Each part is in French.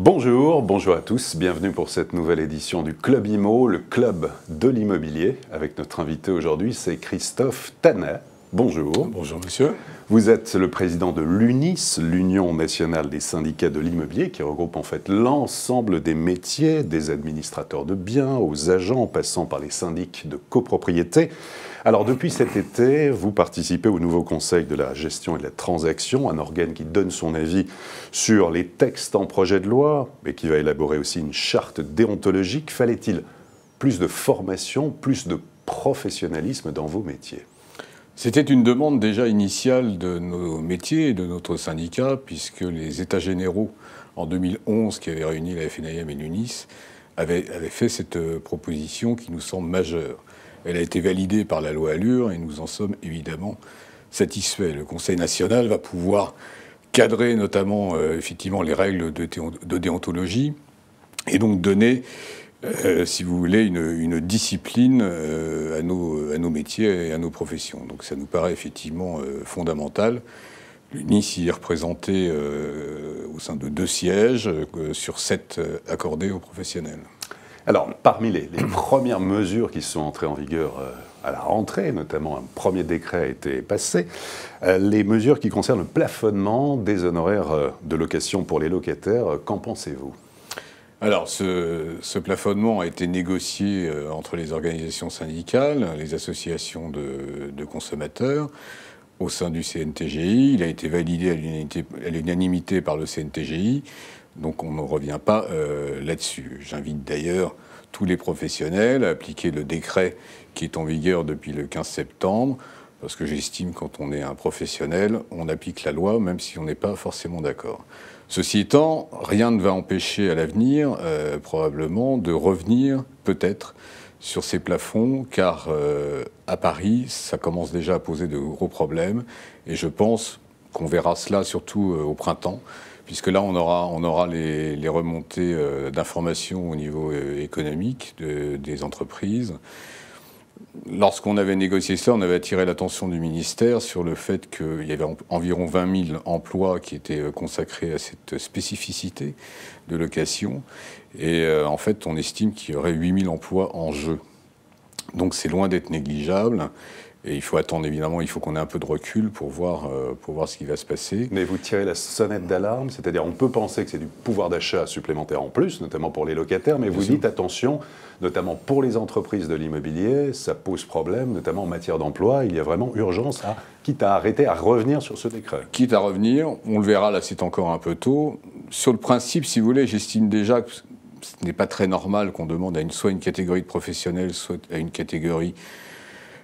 Bonjour, bonjour à tous, bienvenue pour cette nouvelle édition du Club Imo, le club de l'immobilier. Avec notre invité aujourd'hui, c'est Christophe Tanet. Bonjour. Bonjour monsieur. Vous êtes le président de l'UNIS, l'Union nationale des syndicats de l'immobilier, qui regroupe en fait l'ensemble des métiers, des administrateurs de biens aux agents, en passant par les syndics de copropriété. Alors depuis cet été, vous participez au nouveau Conseil de la gestion et de la transaction, un organe qui donne son avis sur les textes en projet de loi, mais qui va élaborer aussi une charte déontologique. Fallait-il plus de formation, plus de professionnalisme dans vos métiers ? C'était une demande déjà initiale de nos métiers et de notre syndicat, puisque les États généraux en 2011, qui avaient réuni la FNAIM et l'UNIS, avaient fait cette proposition qui nous semble majeure. Elle a été validée par la loi Allure et nous en sommes évidemment satisfaits. Le Conseil national va pouvoir cadrer notamment effectivement les règles de déontologie et donc donner, si vous voulez, une discipline à nos métiers et à nos professions. Donc ça nous paraît effectivement fondamental. L'UNIS y est représenté au sein de 2 sièges sur 7 accordés aux professionnels. Alors, parmi les premières mesures qui sont entrées en vigueur à la rentrée, notamment un premier décret a été passé, les mesures qui concernent le plafonnement des honoraires de location pour les locataires, qu'en pensez-vous ? Alors, ce plafonnement a été négocié entre les organisations syndicales, les associations de consommateurs, au sein du CNTGI. Il a été validé à l'unanimité par le CNTGI. Donc on ne revient pas là-dessus. J'invite d'ailleurs tous les professionnels à appliquer le décret qui est en vigueur depuis le 15 septembre, parce que j'estime quand on est un professionnel, on applique la loi même si on n'est pas forcément d'accord. Ceci étant, rien ne va empêcher à l'avenir, probablement, de revenir peut-être sur ces plafonds, car à Paris, ça commence déjà à poser de gros problèmes, et je pense qu'on verra cela surtout au printemps, puisque là, on aura les remontées d'informations au niveau économique des entreprises. Lorsqu'on avait négocié cela, on avait attiré l'attention du ministère sur le fait qu'il y avait environ 20 000 emplois qui étaient consacrés à cette spécificité de location. Et en fait, on estime qu'il y aurait 8 000 emplois en jeu. Donc c'est loin d'être négligeable. Et il faut attendre, évidemment, il faut qu'on ait un peu de recul pour voir ce qui va se passer. Mais vous tirez la sonnette d'alarme, c'est-à-dire on peut penser que c'est du pouvoir d'achat supplémentaire en plus, notamment pour les locataires, mais vous dites attention, notamment pour les entreprises de l'immobilier, ça pose problème, notamment en matière d'emploi. Il y a vraiment urgence, quitte à arrêter, à revenir sur ce décret. Quitte à revenir, on le verra, là c'est encore un peu tôt. Sur le principe, si vous voulez, j'estime déjà que ce n'est pas très normal qu'on demande à soit une catégorie de professionnels, soit à une catégorie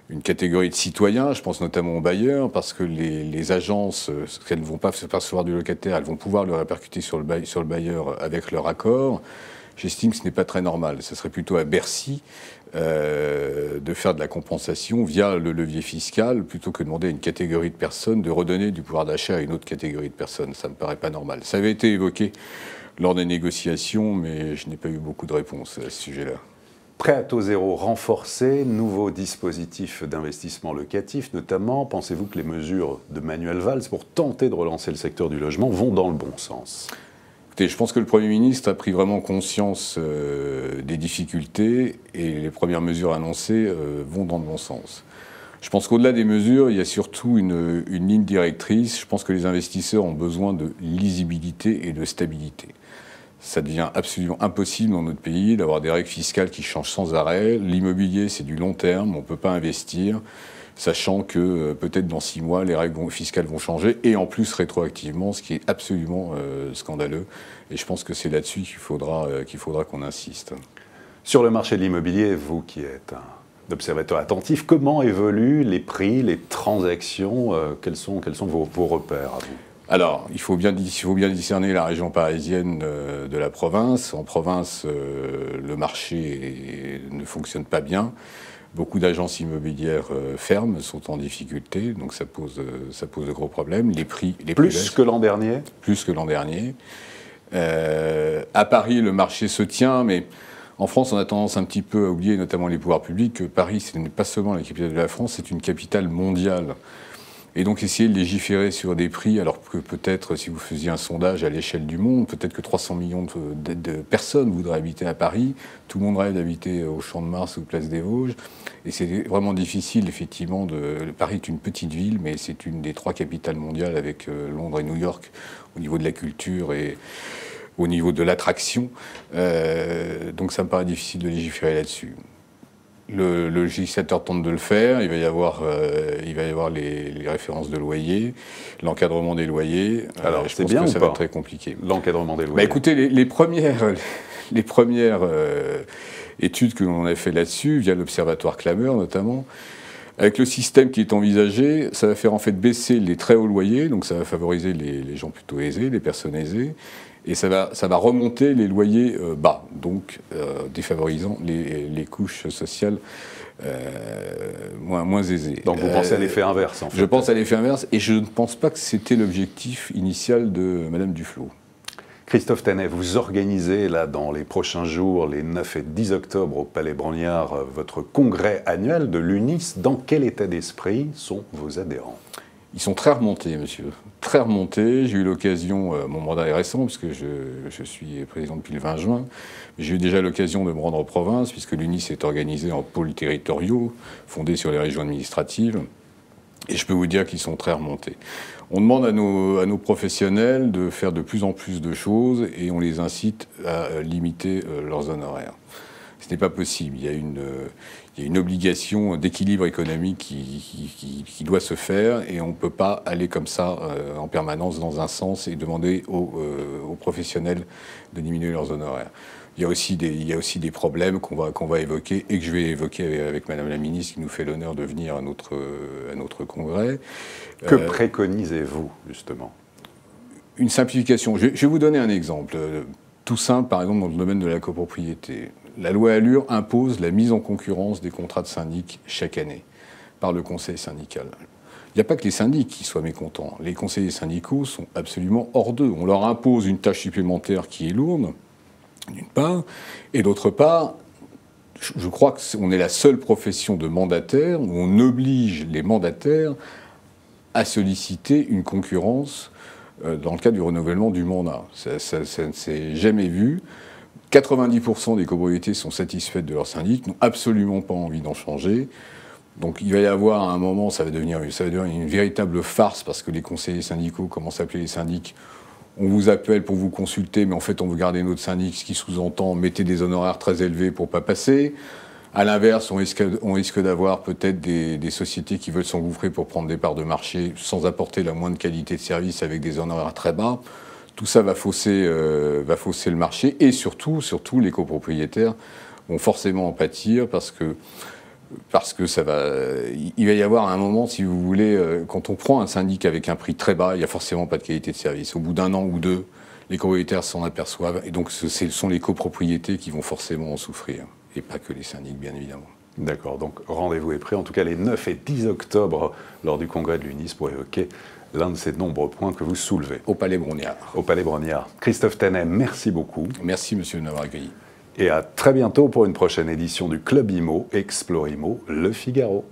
de citoyens, je pense notamment aux bailleurs, parce que les agences, elles ne vont pas se percevoir du locataire, elles vont pouvoir le répercuter sur le bailleur avec leur accord. J'estime que ce n'est pas très normal. Ce serait plutôt à Bercy de faire de la compensation via le levier fiscal, plutôt que de demander à une catégorie de personnes de redonner du pouvoir d'achat à une autre catégorie de personnes. Ça ne me paraît pas normal. Ça avait été évoqué lors des négociations, mais je n'ai pas eu beaucoup de réponses à ce sujet-là. Prêt à taux zéro renforcé, nouveau dispositif d'investissement locatif notamment. Pensez-vous que les mesures de Manuel Valls pour tenter de relancer le secteur du logement vont dans le bon sens ? Écoutez, je pense que le Premier ministre a pris vraiment conscience des difficultés et les premières mesures annoncées vont dans le bon sens. Je pense qu'au-delà des mesures, il y a surtout une ligne directrice. Je pense que les investisseurs ont besoin de lisibilité et de stabilité. Ça devient absolument impossible dans notre pays d'avoir des règles fiscales qui changent sans arrêt. L'immobilier, c'est du long terme, on ne peut pas investir, sachant que peut-être dans 6 mois, les règles fiscales vont changer, et en plus rétroactivement, ce qui est absolument scandaleux. Et je pense que c'est là-dessus qu'il faudra qu'on insiste. Sur le marché de l'immobilier, vous qui êtes un observateur attentif, comment évoluent les prix, les transactions, quels sont vos repères à vous ? Alors, il faut bien discerner la région parisienne de la province. En province, le marché ne fonctionne pas bien. Beaucoup d'agences immobilières ferment, sont en difficulté, donc ça pose de gros problèmes. Les prix plus que l'an dernier. Plus que l'an dernier. À Paris, le marché se tient, mais en France, on a tendance un petit peu à oublier, notamment les pouvoirs publics, que Paris, ce n'est pas seulement la capitale de la France, c'est une capitale mondiale. Et donc essayer de légiférer sur des prix, alors que peut-être, si vous faisiez un sondage à l'échelle du monde, peut-être que 300 millions de personnes voudraient habiter à Paris. Tout le monde rêve d'habiter au Champ de Mars ou Place des Vosges. Et c'est vraiment difficile, effectivement. Paris est une petite ville, mais c'est une des 3 capitales mondiales avec Londres et New York au niveau de la culture et au niveau de l'attraction. Donc ça me paraît difficile de légiférer là-dessus. Le législateur tente de le faire, il va y avoir les références de loyer, l'encadrement des loyers. Alors, je pense que ça va être très compliqué. L'encadrement des loyers. Bah, écoutez, les premières études que l'on a fait là-dessus, via l'Observatoire Clameur notamment, avec le système qui est envisagé, ça va faire en fait baisser les très hauts loyers, donc ça va favoriser les gens plutôt aisés, les personnes aisées, et ça va remonter les loyers bas, donc défavorisant les couches sociales moins aisées. Donc vous pensez à l'effet inverse, en fait. Je pense à l'effet inverse, et je ne pense pas que c'était l'objectif initial de Madame Duflot. Christophe Tanet, vous organisez là dans les prochains jours, les 9 et 10 octobre au Palais Brongniart, votre congrès annuel de l'UNIS. Dans quel état d'esprit sont vos adhérents? Ils sont très remontés, monsieur. Très remontés. J'ai eu l'occasion, mon mandat est récent, puisque je suis président depuis le 20 juin, j'ai eu déjà l'occasion de me rendre en province, puisque l'UNIS est organisé en pôles territoriaux, fondés sur les régions administratives. Et je peux vous dire qu'ils sont très remontés. On demande à nos professionnels de faire de plus en plus de choses et on les incite à limiter leurs honoraires. Ce n'est pas possible. Il y a une obligation d'équilibre économique qui doit se faire et on ne peut pas aller comme ça en permanence dans un sens et demander aux professionnels de diminuer leurs honoraires. Il y a aussi des problèmes qu'on va évoquer et que je vais évoquer avec Madame la Ministre qui nous fait l'honneur de venir à notre congrès. Que préconisez-vous, justement? Une simplification. Je vais vous donner un exemple. Tout simple, par exemple, dans le domaine de la copropriété. La loi Allure impose la mise en concurrence des contrats de syndic chaque année par le conseil syndical. Il n'y a pas que les syndics qui soient mécontents. Les conseillers syndicaux sont absolument hors d'eux. On leur impose une tâche supplémentaire qui est lourde, d'une part, et d'autre part, je crois qu'on est la seule profession de mandataire où on oblige les mandataires à solliciter une concurrence dans le cadre du renouvellement du mandat. Ça ne s'est jamais vu. 90% des copropriétés sont satisfaites de leur syndic, n'ont absolument pas envie d'en changer. Donc il va y avoir à un moment, ça va devenir une véritable farce parce que les conseillers syndicaux commencent à appeler les syndics. On vous appelle pour vous consulter, mais en fait on veut garder notre syndic, ce qui sous-entend mettez des honoraires très élevés pour ne pas passer. À l'inverse, on risque d'avoir peut-être des sociétés qui veulent s'engouffrer pour prendre des parts de marché sans apporter la moindre qualité de service avec des honoraires très bas. Tout ça va fausser le marché et surtout les copropriétaires vont forcément en pâtir parce que il va y avoir un moment, si vous voulez, quand on prend un syndic avec un prix très bas, il n'y a forcément pas de qualité de service. Au bout d'un an ou deux, les copropriétaires s'en aperçoivent et donc ce sont les copropriétés qui vont forcément en souffrir. Et pas que les syndics, bien évidemment. D'accord, donc rendez-vous est pris, en tout cas les 9 et 10 octobre, lors du congrès de l'UNIS, pour évoquer l'un de ces nombreux points que vous soulevez. Au Palais Brongniart. Au Palais Brongniart. Christophe Tanet, merci beaucoup. Merci, monsieur, de m'avoir accueilli. Et à très bientôt pour une prochaine édition du Club Imo, Explore Imo, Le Figaro.